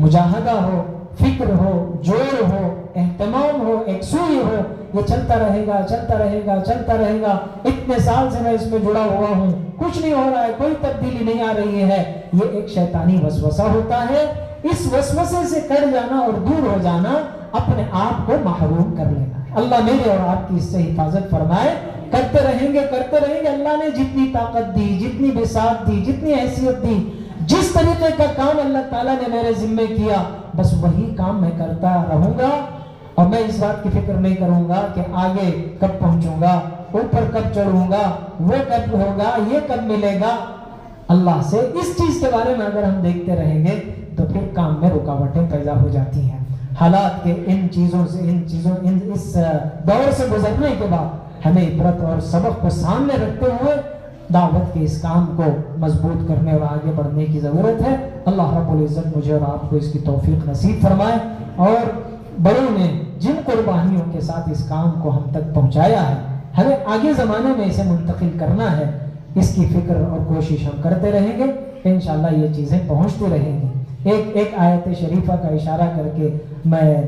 مجاہدہ ہو، فکر ہو، جوڑ ہو، اہتمام ہو، ایک سوئی ہو، یہ چلتا رہے گا چلتا رہے گا چلتا رہے گا، اتنے سال سے میں اس میں جڑا ہوا ہوں، کچھ نہیں ہو رہا ہے، کوئی تبدیلی نہیں آ رہی ہے، یہ ایک شیطانی وسوسہ ہوتا ہے۔ اس وسوسے سے کٹ جانا اور دور ہو جانا اپنے آپ کو محروم کر لینا ہے۔ اللہ میرے اور آپ کی اس سے حفاظت فرمائے۔ کرتے رہیں گے، اللہ نے جتنی طاقت دی، جتنی بساط دی، جتنی حیثیت دی، جس طریقے کا کام اللہ تعالیٰ نے میرے ذمے کیا، بس وہی کام میں کرتا رہوں گا، اور میں اس بات کی فکر نہیں کروں گا کہ آگے کب پہنچوں گا، اوپر کب چڑھوں گا، وہ کب ہوگا، یہ کب ملے گا۔ اللہ سے اس چیز کے بارے میں اگر ہم دیکھتے رہیں گے تو پھر کام میں رکاوٹیں پیدا ہو جاتی ہیں۔ حالات کے ان چیزوں سے اس دور سے گزرنے کے بعد ہمیں عبرت اور سبق کو سامنے رکھتے ہوئے دعوت کے اس کام کو مضبوط کرنے اور آگے بڑھنے کی ضرورت ہے۔ اللہ رب العزت مجھے اور آپ کو اس کی توفیق نصیب فرمائے، اور بڑوں نے جن قربانیوں کے ساتھ اس کام کو ہم تک پہنچایا ہے، ہمیں آگے زمانے میں اسے منتقل کرنا ہے، اس کی فکر اور کوشش ہم کرتے رہیں گے، انشاءاللہ یہ چیزیں پہنچتی رہیں گی۔ ایک آیت شریفہ کا اشارہ کر کے میں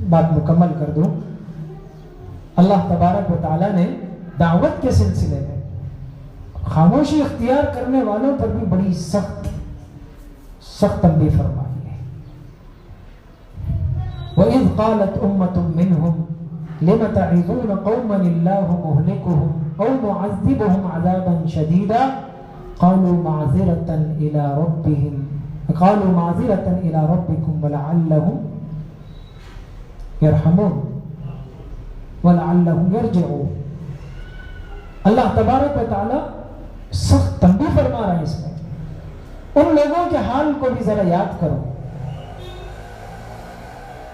بات مکمل کر دوں۔ اللہ تبارک و تعالیٰ نے دعوت کے سلسلے میں خاموشی اختیار کرنے والوں پر بھی بڑی سخت تنبیہ فرمائی ہے۔ وَإِذْ قَالَتْ أُمَّةٌ مِّنْهُمْ لِمَ تَعِظُونَ قَوْمًا اللَّهُ مُهْلِكُهُمْ أَوْ مُعَذِّبُهُمْ عَذَابًا شَدِيدًا قَالُوا مَعْذِرَةً إِلَى رَبِّكُمْ وَلَعَلَّهُمْ يَرْحَمُونَ وَلَعَلَّهُمْ يَرْجِعُونَ۔ اللہ تبارک و تعالیٰ سخت تنبیہ فرما رہا ہے اس میں، ان لوگوں کے حال کو بھی ذرا یاد کرو،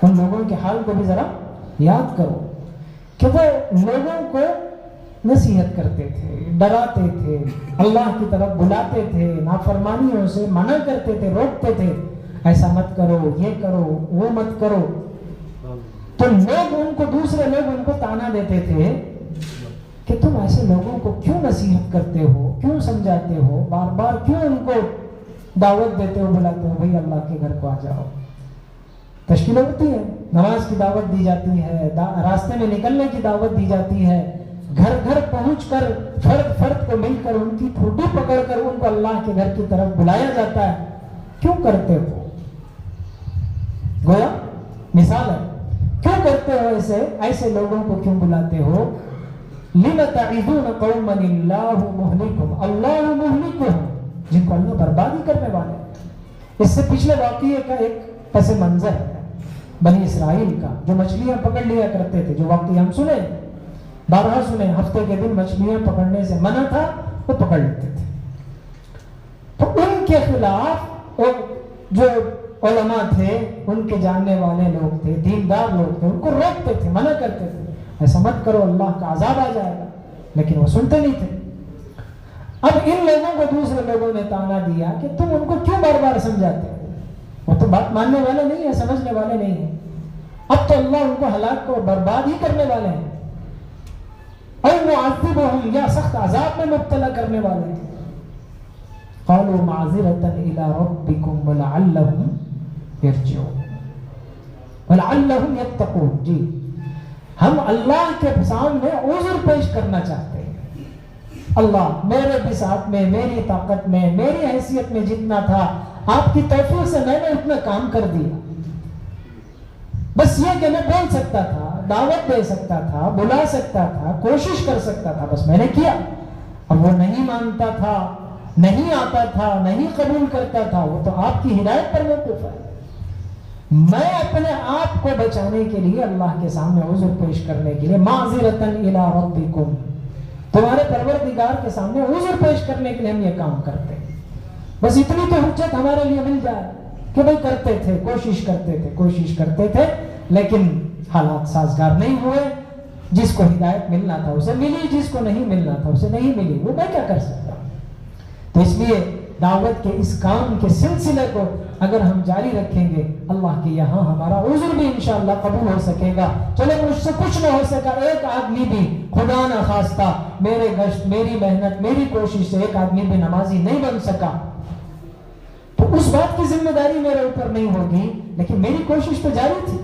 ان لوگوں کے حال کو بھی ذرا یاد کرو کہ وہ لوگوں کو نصیحت کرتے تھے، ڈراتے تھے، اللہ کی طرف بلاتے تھے، نافرمانیوں سے منع کرتے تھے، روکتے تھے، ایسا مت کرو، یہ کرو، وہ مت کرو، تو لوگ ان کو، دوسرے لوگ ان کو تانا دیتے تھے کہ تم ایسے لوگوں کو کیوں نصیحت کرتے ہو، کیوں سمجھاتے ہو، بار بار کیوں ان کو دعوت دیتے ہو، بلاتے ہو، بھئی اللہ کے گھر کو آ جاؤ۔ تشکیل ہوتی ہے، نماز کی دعوت دی جاتی ہے، راستے میں نکلنے کی دعوت دی جاتی ہے، گھر گھر پہنچ کر فرد کو مل کر ان کی ٹھوٹی پکڑ کر ان کو اللہ کے گھر کی طرف بلایا جاتا ہے۔ کیوں کرتے ہو؟ گویا مثال ہے، کیوں کرتے ہو ایسے لوگوں کو کیوں بلاتے ہو؟ لِمَ تَعِظُونَ قَوْمًا اللَّهُ مُهْلِكُهُمْ، اللہ مہلکہم، جن کو اللہ بربادی کرنے والے۔ اس سے پچھلے واقعے کا ایک پس منظر ہے بنی اسرائیل کا، جو مچھلیاں پکڑ لیا کرتے تھے، جو واقعی ہم سنے، بارہا سنے، ہفتے کے دن مچھلیاں پکڑنے سے منع تھا، وہ پکڑ لیتے تھے۔ تو ان کے خلاف جو علماء تھے، ان کے جاننے والے لوگ تھے، دیندار لوگ تھے، ان کو روکتے تھے، منع کرتے تھے، ایسا مت کرو، اللہ کا عذاب آ جائے گا، لیکن وہ سنتے نہیں تھے۔ اب ان لوگوں کو دوسرے لوگوں نے تانا دیا کہ تم ان کو کیوں بار بار سمجھاتے ہو، وہ تو بات ماننے والے نہیں ہیں، سمجھنے والے نہیں ہیں، اب تو اللہ ان کو ہلاک کو برباد ہی کرنے والے ہیں، اور معذبہم، یا سخت عذاب میں مبتلا کرنے والے ہیں۔ قالوا معذرة إلى ربكم ولعلهم يرجعون ولعلهم يتقون۔ جی، ہم اللہ کے سامنے عذر پیش کرنا چاہتے ہیں، اللہ میرے بساط میں، میری طاقت میں، میری حیثیت میں جتنا تھا، آپ کی توفیق سے میں نے اتنا کام کر دیا، بس یہ کہ میں بول سکتا تھا، دعوت دے سکتا تھا، بلا سکتا تھا، کوشش کر سکتا تھا، بس میں نے کیا۔ اب وہ نہیں مانتا تھا، نہیں آتا تھا، نہیں قبول کرتا تھا، وہ تو آپ کی ہدایت پر موقوف ہے۔ میں اپنے آپ کو بچانے کے لیے اللہ کے سامنے عذر پیش کرنے کے لیے معذرتاً الی ربکم، تمہارے پروردگار کے سامنے عذر پیش کرنے کے لیے ہم یہ کام کرتے ہیں۔ بس اتنی تو حجت ہمارے لیے مل جائے کہ بھئی کرتے تھے، کوشش کرتے تھے لیکن حالات سازگار نہیں ہوئے۔ جس کو ہدایت ملنا تھا اسے ملی، جس کو نہیں ملنا تھا اسے نہیں ملی، وہ میں کیا کر سکتا ہوں؟ تو اس لیے دعوت کے اس کام کے سلسلے کو اگر ہم جاری رکھیں گے، اللہ کے یہاں ہمارا عذر بھی انشاءاللہ قبول ہو سکے گا۔ چلے مجھ سے کچھ نہ ہو سکا، ایک آدمی بھی خدا نہ خواستہ میرے گشت، میری محنت، میری کوشش سے ایک آدمی بھی نمازی نہیں بن سکا، تو اس بات کی ذمہ داری میرے اوپر نہیں ہوگی، لیکن میری کوشش تو جاری تھی۔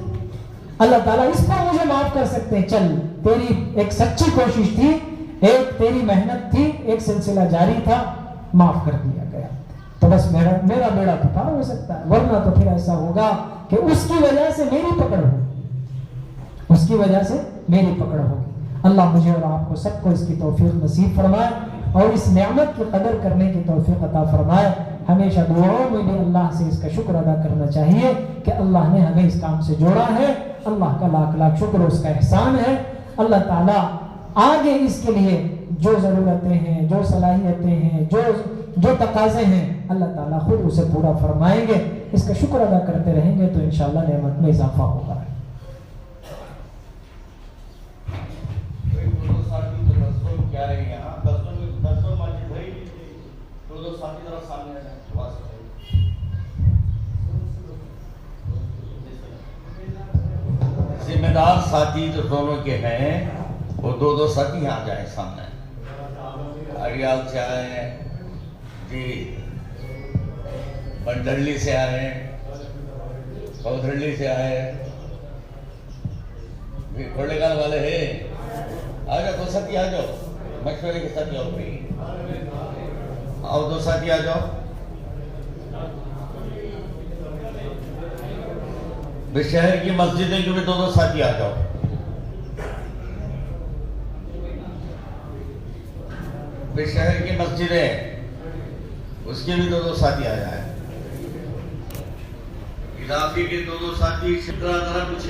اللہ تعالیٰ اس پر مجھے معاف کر سکتے ہیں، چل تیری ایک سچی کوشش تھی، ایک تیری محنت تھی، ایک سلسلہ جاری تھا، معاف کر دیا گیا، تو بس میرا بیڑا تو پار ہو سکتا ہے۔ ورنہ تو پھر ایسا ہوگا کہ اس کی وجہ سے میری پکڑ ہوگی، اس کی وجہ سے میری پکڑ ہوگی۔ اللہ مجھے اور آپ کو سب کو اس کی توفیق نصیب فرمائے اور اس نعمت کی قدر کرنے کی توفیق عطا فرمائے۔ ہمیشہ دعاؤں میں بھی اللہ سے اس کا شکر ادا کرنا چاہیے کہ اللہ نے ہمیں اس کام سے جوڑا ہے، اللہ کا لاکھ لاکھ شکر، اس کا احسان ہے۔ اللہ تعالیٰ آگے اس کے لیے جو ضرورتیں ہیں، جو صلاحیتیں ہیں، جو تقاضے ہیں، اللہ تعالیٰ خود اسے پورا فرمائیں گے۔ اس کا شکر ادا کرتے رہیں گے تو انشاءاللہ نعمت میں اضافہ ہوگا۔ ذمہ دار ساتھی جو دونوں کے ہیں وہ دو ساتھی آ جائیں سامنے، اریال سے آئے ہیں جی، بنڈرلی سے آئے ہیں، کودھرلی سے آئے ہیں، کھوڑے گال والے ہیں، آ جاؤ دو ساتھی، آ جاؤ مشورے کے ساتھ جاؤ بھائی، آؤ دو ساتھی آ جاؤ۔ شہر کی مسجدیں کے بھی دو ساتھی آ جاؤ، شہر کی مسجدیں اس کے بھی دو ساتھی آ جائیں، علاقے کے دو ساتھی شکرا طرح کچھ